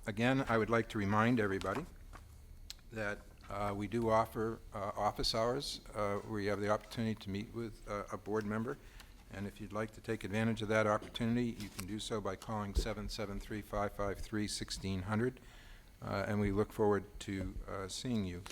Again, I would like to remind everybody that we do offer office hours where you have the opportunity to meet with a board member. And if you'd like to take advantage of that opportunity, you can do so by calling 773-553-1600. And we look forward to seeing you.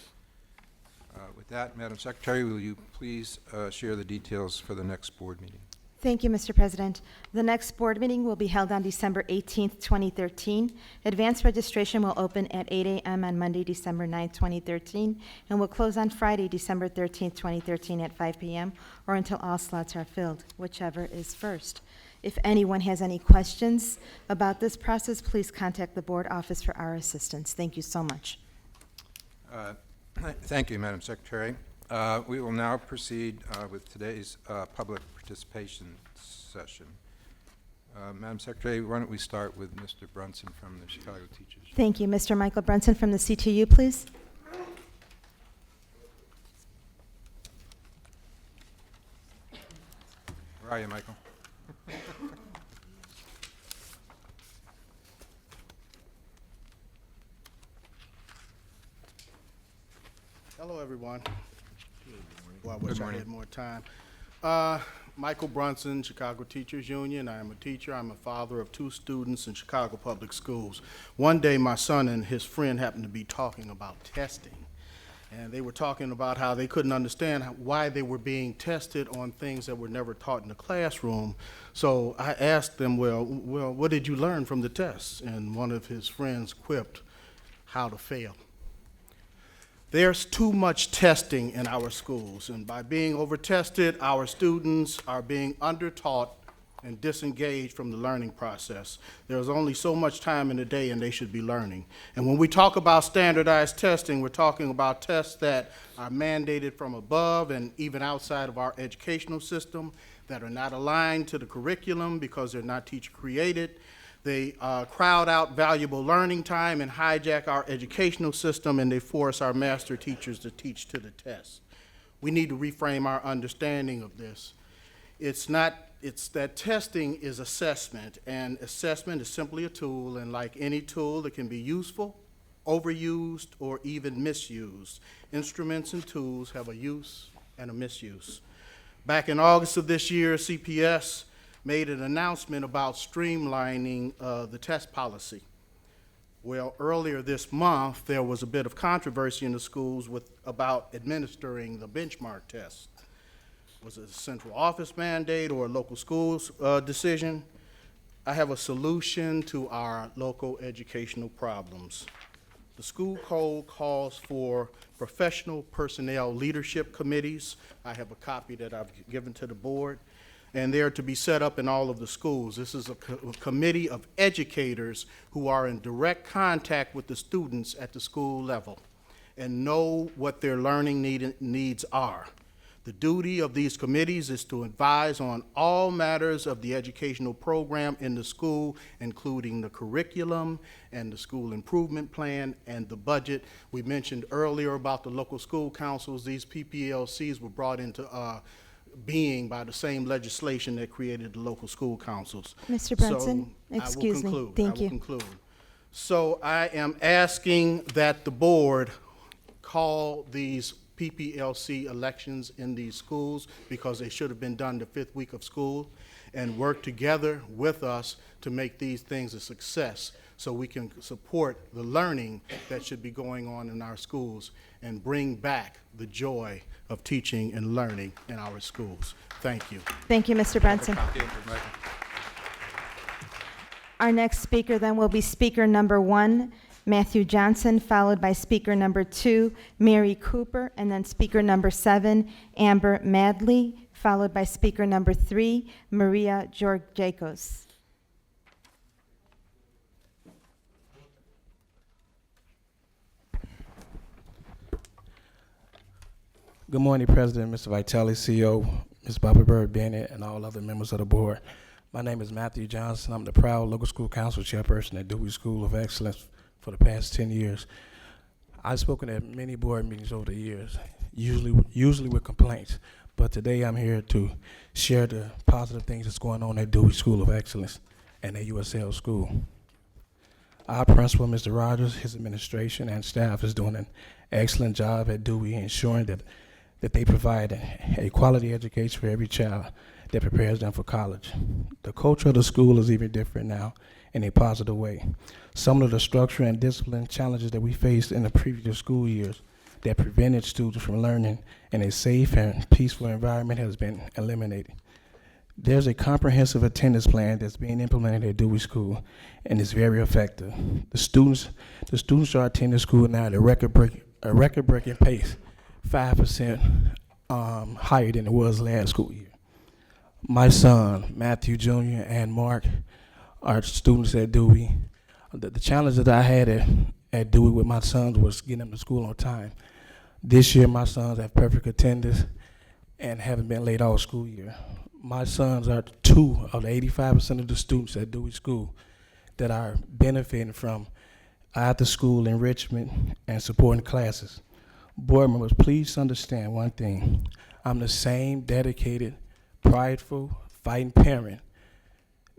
With that, Madam Secretary, will you please share the details for the next board meeting? Thank you, Mr. President. The next board meeting will be held on December 18th, 2013. Advanced registration will open at 8 a.m. on Monday, December 9th, 2013, and will close on Friday, December 13th, 2013 at 5 p.m. or until all slots are filled, whichever is first. If anyone has any questions about this process, please contact the board office for our assistance. Thank you so much. Thank you, Madam Secretary. We will now proceed with today's public participation session. Madam Secretary, why don't we start with Mr. Brunson from the Chicago Teachers? Thank you. Mr. Michael Brunson from the CTU, please. Where are you, Michael? Hello, everyone. Well, I Good wish I morning. had more time. Michael Brunson, Chicago Teachers Union. I am a teacher. I'm a father of 2 students in Chicago Public Schools. One day, my son and his friend happened to be talking about testing. And they were talking about how they couldn't understand why they were being tested on things that were never taught in the classroom. So I asked them, well, what did you learn from the tests? And one of his friends quipped, how to fail. There's too much testing in our schools, and by being over-tested, our students are being undertaught and disengaged from the learning process. There's only so much time in the day, and they should be learning. And when we talk about standardized testing, we're talking about tests that are mandated from above and even outside of our educational system, that are not aligned to the curriculum because they're not teacher-created. They crowd out valuable learning time and hijack our educational system, and they force our master teachers to teach to the test. We need to reframe our understanding of this. It's that testing is assessment, and assessment is simply a tool, and like any tool, it can be useful, overused, or even misused. Instruments and tools have a use and a misuse. Back in August of this year, CPS made an announcement about streamlining the test policy. Well, earlier this month, there was a bit of controversy in the schools about administering the benchmark test. Was it a central office mandate or a local schools decision? I have a solution to our local educational problems. The school code calls for professional personnel leadership committees. I have a copy that I've given to the board, and they are to be set up in all of the schools. This is a committee of educators who are in direct contact with the students at the school level and know what their learning needs are. The duty of these committees is to advise on all matters of the educational program in the school, including the curriculum and the school improvement plan and the budget. We mentioned earlier about the local school councils. These PPLCs were brought into being by the same legislation that created the local school councils. Mr. Brunson, So excuse me. I will Thank you. conclude. So I am asking that the board call these PPLC elections in these schools, because they should have been done the 5th week of school, and work together with us to make these things a success so we can support the learning that should be going on in our schools and bring back the joy of teaching and learning in our schools. Thank you. Thank you, Mr. Brunson. Thank you, Michael. Our next speaker then will be speaker number 1, Matthew Johnson, followed by speaker number 2, Mary Cooper, and then speaker number 7, Amber Madley, followed by speaker number 3, Maria Georgakos. Good morning, President, Mr. Vitale, CEO, Ms. Barbara Bird Bennett, and all other members of the board. My name is Matthew Johnson. I'm the proud local school council chairperson at Dewey School of Excellence for the past 10 years. I've spoken at many board meetings over the years, usually with complaints, but today I'm here to share the positive things that's going on at Dewey School of Excellence and at USL School. Our principal, Mr. Rogers, his administration, and staff is doing an excellent job at Dewey, ensuring that they provide a quality education for every child that prepares them for college. The culture of the school is even different now in a positive way. Some of the structure and discipline challenges that we faced in the previous school years that prevented students from learning in a safe and peaceful environment has been eliminated. There's a comprehensive attendance plan that's being implemented at Dewey School, and it's very effective. The students are attending school now at a record-breaking pace, 5% higher than it was last school year. My son, Matthew Jr. and Mark, are students at Dewey. The challenge that I had at Dewey with my sons was getting them to school on time. This year, my sons have perfect attendance and haven't been late all school year. My sons are 2 of the 85% of the students at Dewey School that are benefiting from after-school enrichment and supporting classes. Board members, please understand one thing. I'm the same dedicated, prideful, fighting parent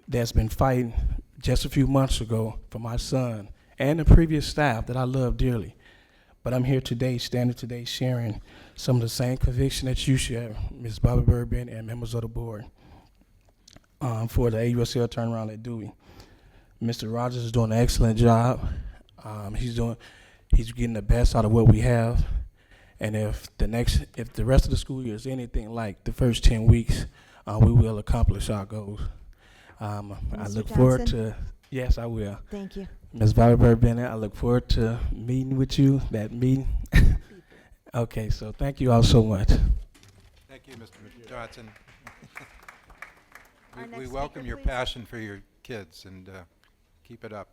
that's been fighting just a few months ago for my son and the previous staff that I love dearly. But I'm here today, standing today, sharing some of the same conviction that you share, Ms. Bobby Byrd Bennett and members of the board, for the AUSL turnaround at Dewey. Mr. Rogers is doing an excellent job. He's getting the best out of what we have. And if the rest of the school year is anything like the first 10 weeks, we will accomplish our goals. I look forward to, yes, I will. Thank you. Ms. Bobby Byrd Bennett, I look forward to meeting with you, that meeting. Okay, so thank you all so much. Thank you, Mr. Johnson. Our We next welcome speaker, your please. passion for your kids, and keep it up.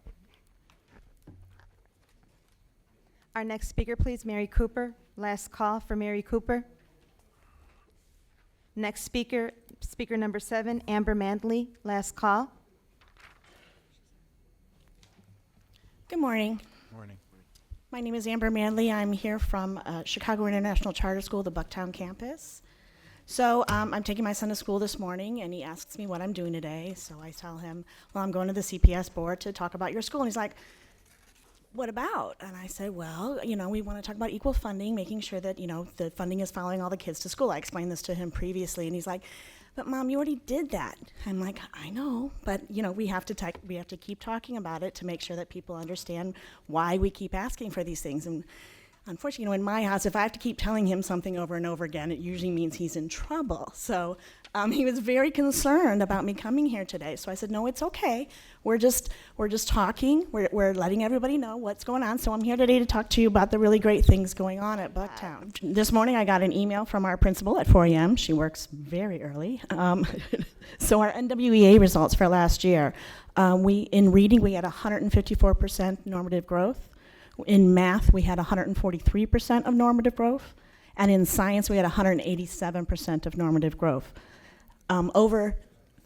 Our next speaker, please, Mary Cooper. Last call for Mary Cooper. Next speaker, speaker number 7, Amber Mandley. Last call. Good morning. Morning. My name is Amber Manley. I'm here from Chicago International Charter School, the Bucktown campus. So I'm taking my son to school this morning, and he asks me what I'm doing today. So I tell him, well, I'm going to the CPS board to talk about your school. And he's like, what about? And I said, well, we want to talk about equal funding, making sure that, the funding is following all the kids to school. I explained this to him previously, and he's like, but Mom, you already did that. I'm like, I know, but we have to keep talking about it to make sure that people understand why we keep asking for these things. And unfortunately, in my house, if I have to keep telling him something over and over again, it usually means he's in trouble. So he was very concerned about me coming here today. So I said, no, it's okay. We're just talking. We're letting everybody know what's going on. So I'm here today to talk to you about the really great things going on at Bucktown. This morning, I got an email from our principal at 4 a.m. She works very early. So our NWEA results for last year, in reading, we had 154% normative growth. In math, we had 143% of normative growth. And in science, we had 187% of normative growth. Over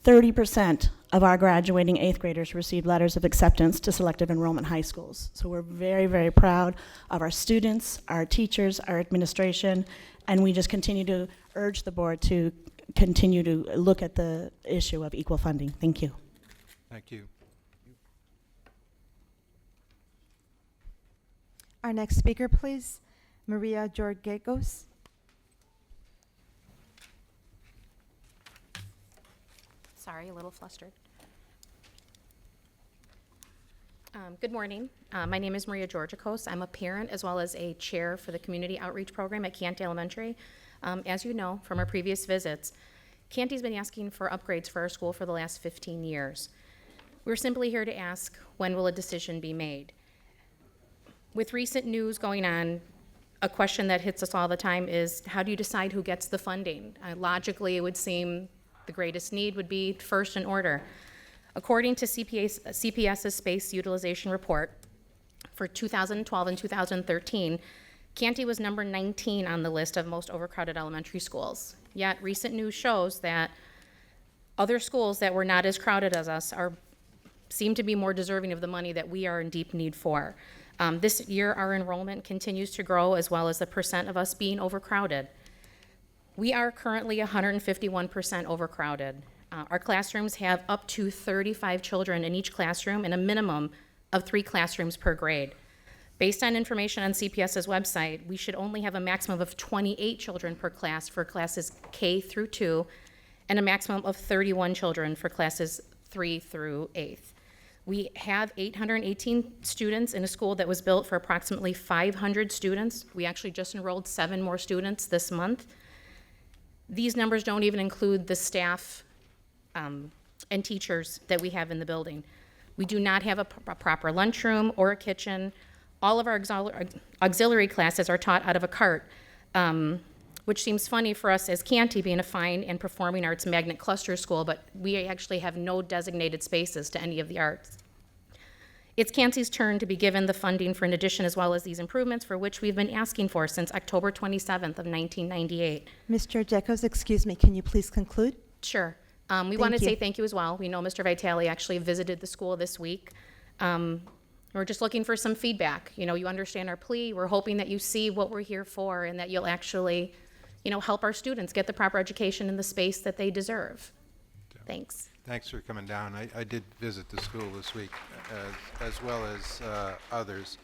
30% of our graduating 8th graders received letters of acceptance to selective enrollment high schools. So we're very, very proud of our students, our teachers, our administration, and we just continue to urge the board to continue to look at the issue of equal funding. Thank you. Thank you. Our next speaker, please, Maria Georgakos. Sorry, a little flustered. Good morning. My name is Maria Georgakos. I'm a parent as well as a chair for the Community Outreach Program at Canty Elementary. As you know from our previous visits, Canty's been asking for upgrades for our school for the last 15 years. We're simply here to ask, when will a decision be made? With recent news going on, a question that hits us all the time is, how do you decide who gets the funding? Logically, it would seem the greatest need would be first in order. According to CPS's space utilization report for 2012 and 2013, Canty was number 19 on the list of most overcrowded elementary schools. Yet recent news shows that other schools that were not as crowded as us seem to be more deserving of the money that we are in deep need for. This year, our enrollment continues to grow, as well as the percent of us being overcrowded. We are currently 151% overcrowded. Our classrooms have up to 35 children in each classroom and a minimum of 3 classrooms per grade. Based on information on CPS's website, we should only have a maximum of 28 children per class for classes K through 2, and a maximum of 31 children for classes 3 through 8th. We have 818 students in a school that was built for approximately 500 students. We actually just enrolled 7 more students this month. These numbers don't even include the staff and teachers that we have in the building. We do not have a proper lunchroom or a kitchen. All of our auxiliary classes are taught out of a cart, which seems funny for us as Canty being a fine and performing arts magnet cluster school, but we actually have no designated spaces to any of the arts. It's Canty's turn to be given the funding for an addition as well as these improvements for which we've been asking for since October 27th of 1998. Ms. Georgakos, excuse me, can you please conclude? Sure. We want to you. say thank you as well. We know Mr. Vitale actually visited the school this week. We're just looking for some feedback. You know, you understand our plea. We're hoping that you see what we're here for and that you'll actually, you know, help our students get the proper education in the space that they deserve. Thanks. Thanks for coming down. I did visit the school this week, as well as others.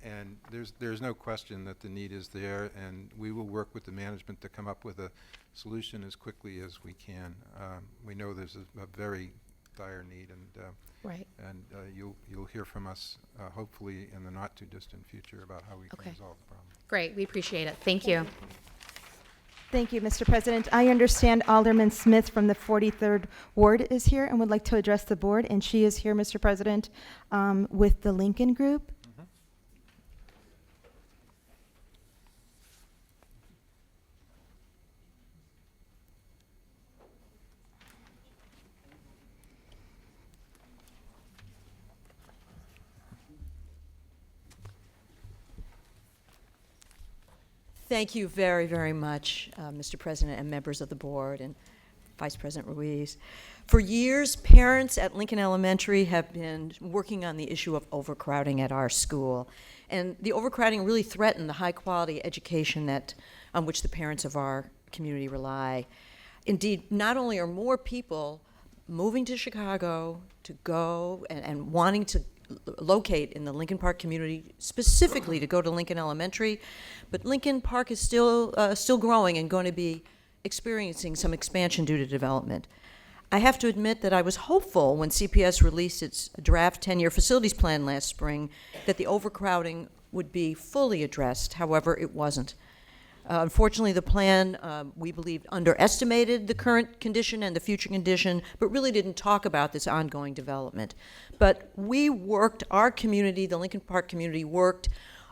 And there's no question that the need is there, and we will work with the management to come up with a solution as quickly as we can. We know there's a very dire need, and Right. you'll hear from us hopefully in the not too distant future about how we can Okay. resolve the problem. Great. We appreciate it. Thank you. Thank you, Mr. President. I understand Alderman Smith from the 43rd Ward is here and would like to address the board, and she is here, Mr. President, with the Lincoln Group. Thank you very, very much, Mr. President and members of the board and Vice President Ruiz. For years, parents at Lincoln Elementary have been working on the issue of overcrowding at our school. And the overcrowding really threatened the high-quality education on which the parents of our community rely. Indeed, not only are more people moving to Chicago to go and wanting to locate in the Lincoln Park community, specifically to go to Lincoln Elementary, but Lincoln Park is still growing and going to be experiencing some expansion due to development. I have to admit that I was hopeful when CPS released its draft 10-year facilities plan last spring that the overcrowding would be fully addressed. However, it wasn't. Unfortunately, the plan, we believed, underestimated the current condition and the future condition, but really didn't talk about this ongoing development. But we worked, our community, the Lincoln Park community, worked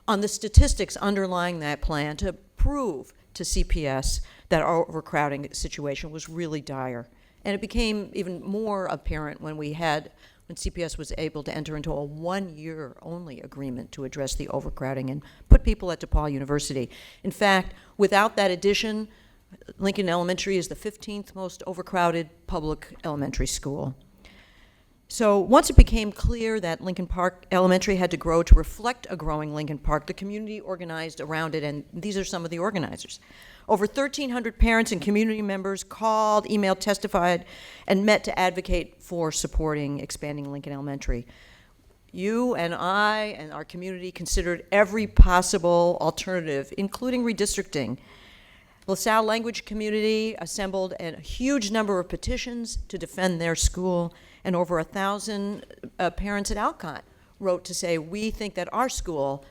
on the statistics underlying that plan to prove to CPS that our overcrowding situation was really dire. And it became even more apparent when CPS was able to enter into a 1-year only agreement to address the overcrowding and put people at DePaul University. In fact, without that addition, Lincoln Elementary is the 15th most overcrowded public elementary school. So once it became clear that Lincoln Park Elementary had to grow to reflect a growing Lincoln Park, the community organized around it, and these are some of the organizers. Over 1,300 parents and community members called, emailed, testified, and met to advocate for supporting expanding Lincoln Elementary. You and I and our community considered every possible alternative, including redistricting. LaSalle language community assembled a huge number of petitions to defend their school, and over 1,000 parents at Alcott wrote to say, we think that our school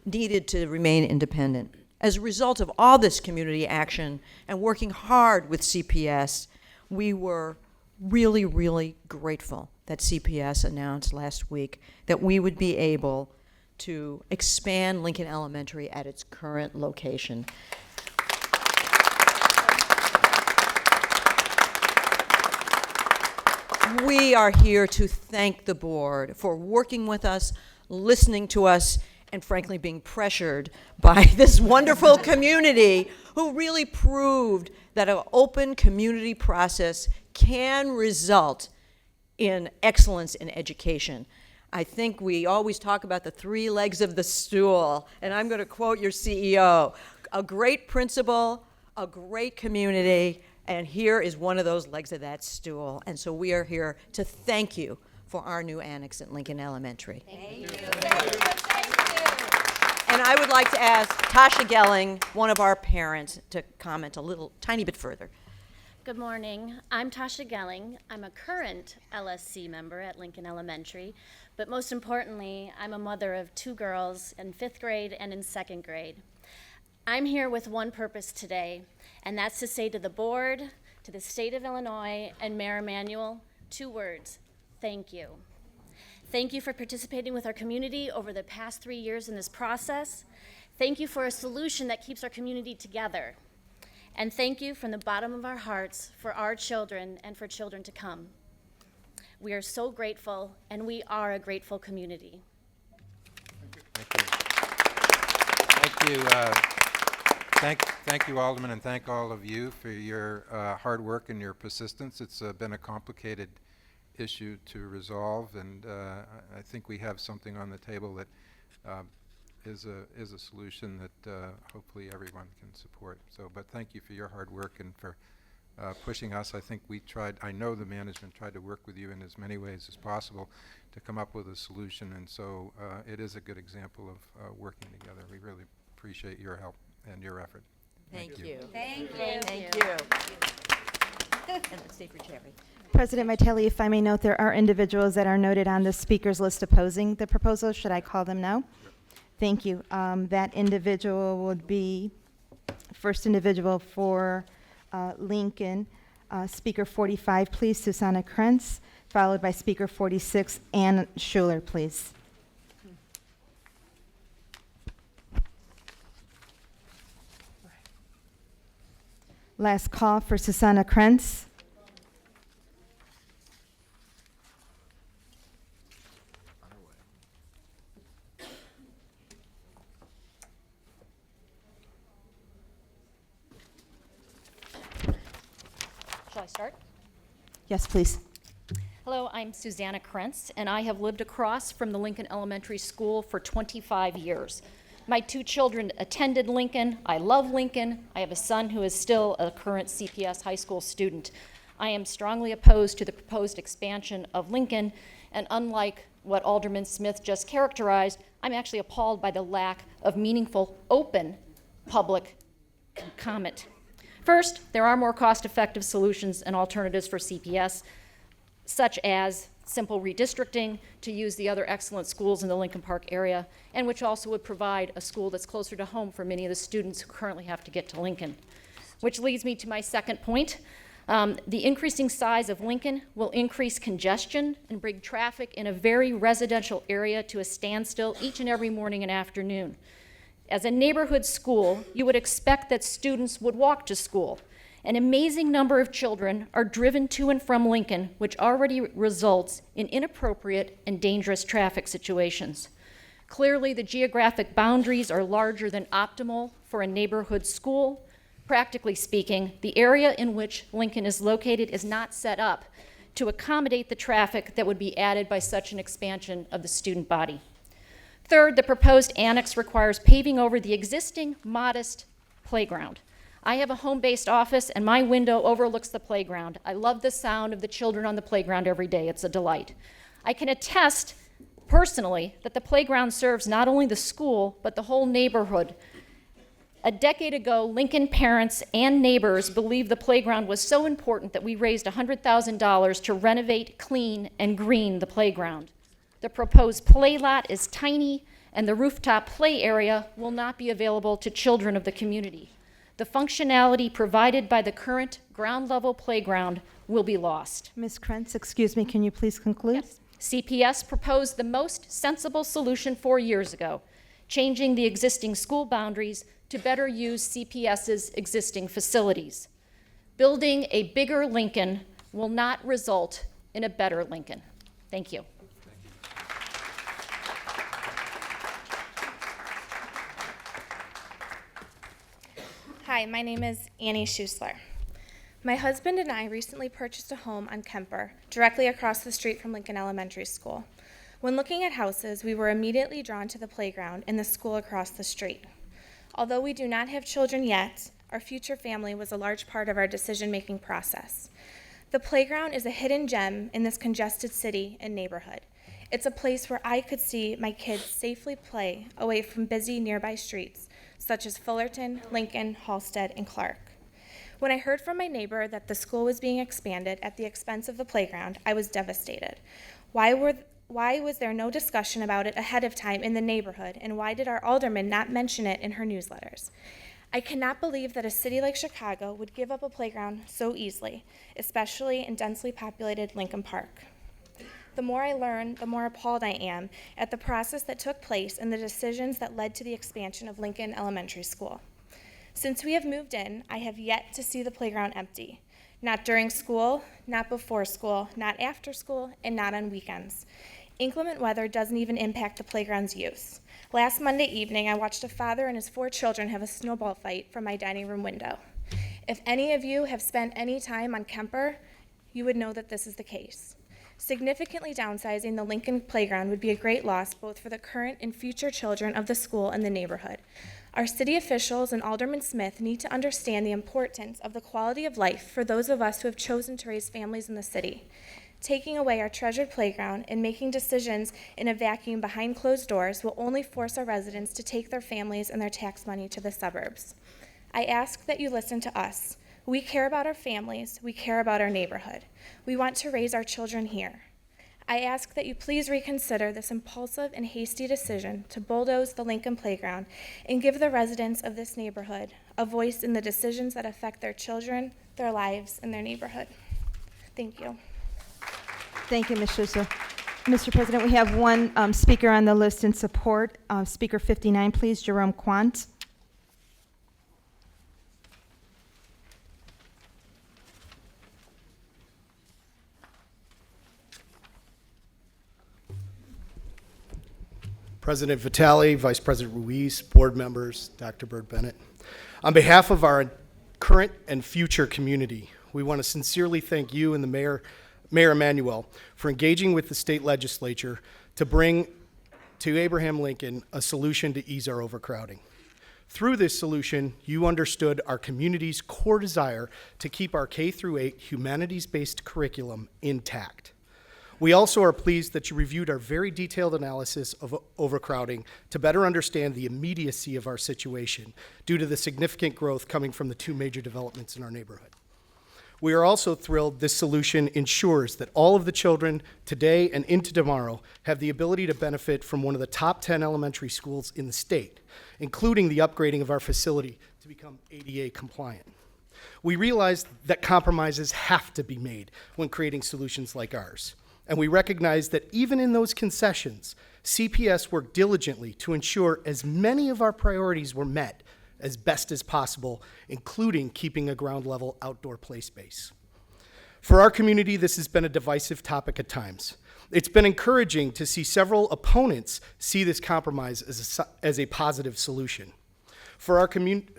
needed to remain independent. As a result of all this community action and working hard with CPS, we were really, really grateful that CPS announced last week that we would be able to expand Lincoln Elementary at its current location. We are here to thank the board for working with us, listening to us, and frankly being pressured by this wonderful community who really proved that an open community process can result in excellence in education. I think we always talk about the 3 legs of the stool, and I'm going to quote your CEO, a great principal, a great community, and here is one of those legs of that stool. And so we are here to thank you for our new annex at Lincoln Elementary. And I would like to ask Tasha Gelling, one of our parents, to comment a little, tiny bit further. Good morning. I'm Tasha Gelling. I'm a current LSC member at Lincoln Elementary, but most importantly, I'm a mother of 2 girls in 5th grade and in 2nd grade. I'm here with one purpose today, and that's to say to the board, to the state of Illinois, and Mayor Emanuel, 2 words: thank you. Thank you for participating with our community over the past 3 years in this process. Thank you for a solution that keeps our community together. And thank you from the bottom of our hearts for our children and for children to come. We are so grateful, and we are a grateful community. Thank you. Thank you, Alderman, and thank all of you for your hard work and your persistence. It's been a complicated issue to resolve, and I think we have something on the table that is a solution that hopefully everyone can support. So, but thank you for your hard work and for pushing us. I think I know the management tried to work with you in as many ways as possible to come up with a solution, and so it is a good example of working together. We really appreciate your help and your effort. Thank you. Thank Thank you. And let's stay for Jerry. President Vitale, if I may note, there are individuals that are noted on the speakers list opposing the proposal. Should I call them now? Thank you. That individual would be, first individual for Lincoln, Speaker 45, please, Susanna Krentz, followed by Speaker 46, Ann Schuler, please. Last call for Susanna Krentz. Shall I start? Yes, please. Hello, I'm Susanna Krentz, and I have lived across from the Lincoln Elementary School for 25 years. My 2 children attended Lincoln. I love Lincoln. I have a son who is still a current CPS high school student. I am strongly opposed to the proposed expansion of Lincoln, and unlike what Alderman Smith just characterized, I'm actually appalled by the lack of meaningful, open public comment. First, there are more cost-effective solutions and alternatives for CPS, such as simple redistricting to use the other excellent schools in the Lincoln Park area, and which also would provide a school that's closer to home for many of the students who currently have to get to Lincoln. Which leads me to my second point. The increasing size of Lincoln will increase congestion and bring traffic in a very residential area to a standstill each and every morning and afternoon. As a neighborhood school, you would expect that students would walk to school. An amazing number of children are driven to and from Lincoln, which already results in inappropriate and dangerous traffic situations. Clearly, the geographic boundaries are larger than optimal for a neighborhood school. Practically speaking, the area in which Lincoln is located is not set up to accommodate the traffic that would be added by such an expansion of the student body. Third, the proposed annex requires paving over the existing modest playground. I have a home-based office, and my window overlooks the playground. I love the sound of the children on the playground every day. It's a delight. I can attest personally that the playground serves not only the school, but the whole neighborhood. A decade ago, Lincoln parents and neighbors believed the playground was so important that we raised $100,000 to renovate, clean, and green the playground. The proposed play lot is tiny, and the rooftop play area will not be available to children of the community. The functionality provided by the current ground-level playground will be lost. Ms. Krentz, excuse me, can you please conclude? Yes. CPS proposed the most sensible solution 4 years ago, changing the existing school boundaries to better use CPS's existing facilities. Building a bigger Lincoln will not result in a better Lincoln. Thank you. Hi, my name is Annie Schusler. My husband and I recently purchased a home on Kemper, directly across the street from Lincoln Elementary School. When looking at houses, we were immediately drawn to the playground and the school across the street. Although we do not have children yet, our future family was a large part of our decision-making process. The playground is a hidden gem in this congested city and neighborhood. It's a place where I could see my kids safely play away from busy nearby streets, such as Fullerton, Lincoln, Halsted, and Clark. When I heard from my neighbor that the school was being expanded at the expense of the playground, I was devastated. Why was there no discussion about it ahead of time in the neighborhood, and why did our alderman not mention it in her newsletters? I cannot believe that a city like Chicago would give up a playground so easily, especially in densely populated Lincoln Park. The more I learn, the more appalled I am at the process that took place and the decisions that led to the expansion of Lincoln Elementary School. Since we have moved in, I have yet to see the playground empty. Not during school, not before school, not after school, and not on weekends. Inclement weather doesn't even impact the playground's use. Last Monday evening, I watched a father and his 4 children have a snowball fight from my dining room window. If any of you have spent any time on Kemper, you would know that this is the case. Significantly downsizing the Lincoln playground would be a great loss both for the current and future children of the school and the neighborhood. Our city officials and Alderman Smith need to understand the importance of the quality of life for those of us who have chosen to raise families in the city. Taking away our treasured playground and making decisions in a vacuum behind closed doors will only force our residents to take their families and their tax money to the suburbs. I ask that you listen to us. We care about our families. We care about our neighborhood. We want to raise our children here. I ask that you please reconsider this impulsive and hasty decision to bulldoze the Lincoln playground and give the residents of this neighborhood a voice in the decisions that affect their children, their lives, and their neighborhood. Thank you. Thank you, Ms. Schuster. Mr. President, we have one speaker on the list in support. Speaker 59, please, Jerome Quant. President Vitale, Vice President Ruiz, board members, Dr. Bird Bennett. On behalf of our current and future community, we want to sincerely thank you and the Mayor Emanuel for engaging with the state legislature to bring to Abraham Lincoln a solution to ease our overcrowding. Through this solution, you understood our community's core desire to keep our K-8 humanities-based curriculum intact. We also are pleased that you reviewed our very detailed analysis of overcrowding to better understand the immediacy of our situation due to the significant growth coming from the 2 major developments in our neighborhood. We are also thrilled this solution ensures that all of the children today and into tomorrow have the ability to benefit from one of the top 10 elementary schools in the state, including the upgrading of our facility to become ADA compliant. We realize that compromises have to be made when creating solutions like ours. And we recognize that even in those concessions, CPS worked diligently to ensure as many of our priorities were met as best as possible, including keeping a ground-level outdoor play space. For our community, this has been a divisive topic at times. It's been encouraging to see several opponents see this compromise as a positive solution. For our community,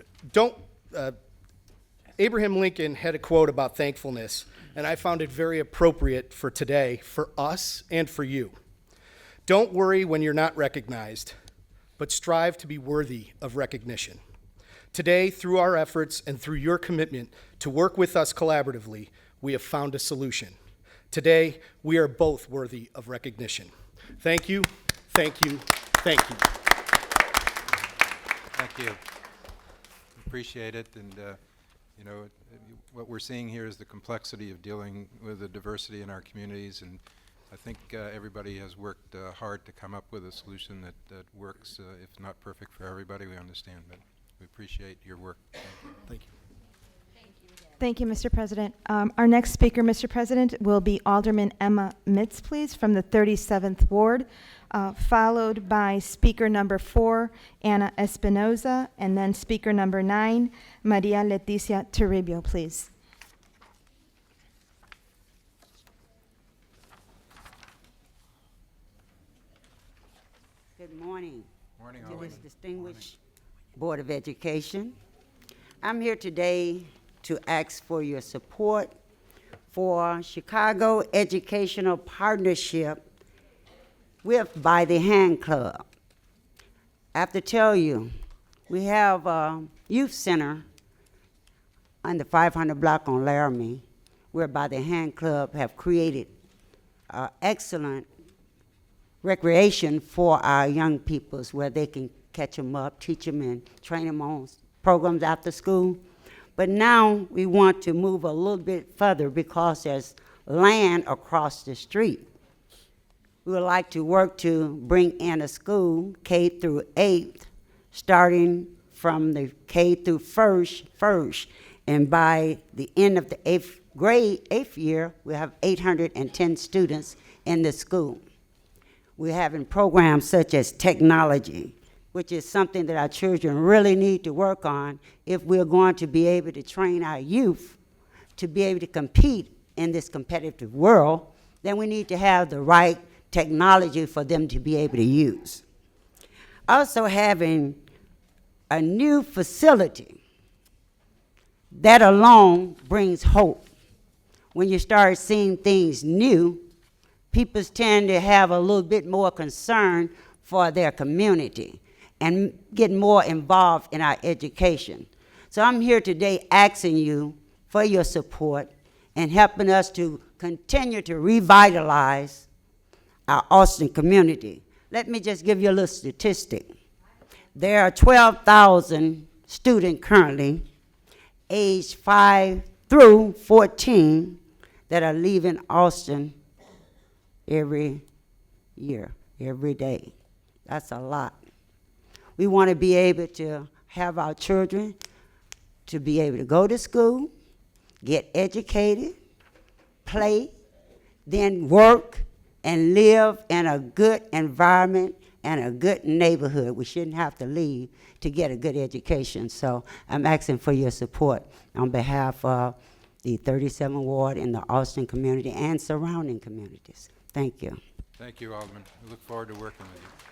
Abraham Lincoln had a quote about thankfulness, and I found it very appropriate for today, for us and for you. Don't worry when you're not recognized, but strive to be worthy of recognition. Today, through our efforts and through your commitment to work with us collaboratively, we have found a solution. Today, we are both worthy of recognition. Thank you, thank you, thank you. Thank you. Appreciate it, and you know, what we're seeing here is the complexity of dealing with the diversity in our communities, and I think everybody has worked hard to come up with a solution that works, if not perfect for everybody, we understand, but we appreciate your work. Thank you. Thank you, Mr. President. Our next speaker, Mr. President, will be Alderman Emma Mitz, please, from the 37th Ward, followed by speaker number 4, Anna Espinoza, and then speaker number 9, Maria Leticia Toribio, please. Good morning. Morning, To Alderman. this distinguished Board of Education. I'm here today to ask for your support for Chicago Educational Partnership with By the Hand Club. I have to tell you, we have a youth center on the 500 block on Laramie whereby the Hand Club have created excellent recreation for our young peoples where they can catch them up, teach them, and train them on programs after school. But now we want to move a little bit further because there's land across the street. We would like to work to bring in a school, K through 8th, starting from the K through first, and by the end of the 8th year, we have 810 students in the school. We're having programs such as technology, which is something that our children really need to work on if we're going to be able to train our youth to be able to compete in this competitive world. Then we need to have the right technology for them to be able to use. Also having a new facility, that alone brings hope. When you start seeing things new, people tend to have a little bit more concern for their community and get more involved in our education. So I'm here today asking you for your support and helping us to continue to revitalize our Austin community. Let me just give you a little statistic. There are 12,000 students currently, aged 5 through 14, that are leaving Austin every year, every day. That's a lot. We want to be able to have our children to be able to go to school, get educated, play, then work and live in a good environment and a good neighborhood. We shouldn't have to leave to get a good education. So I'm asking for your support on behalf of the 37th Ward in the Austin community and surrounding communities. Thank you. Thank you, Alderman. We look forward to working with you.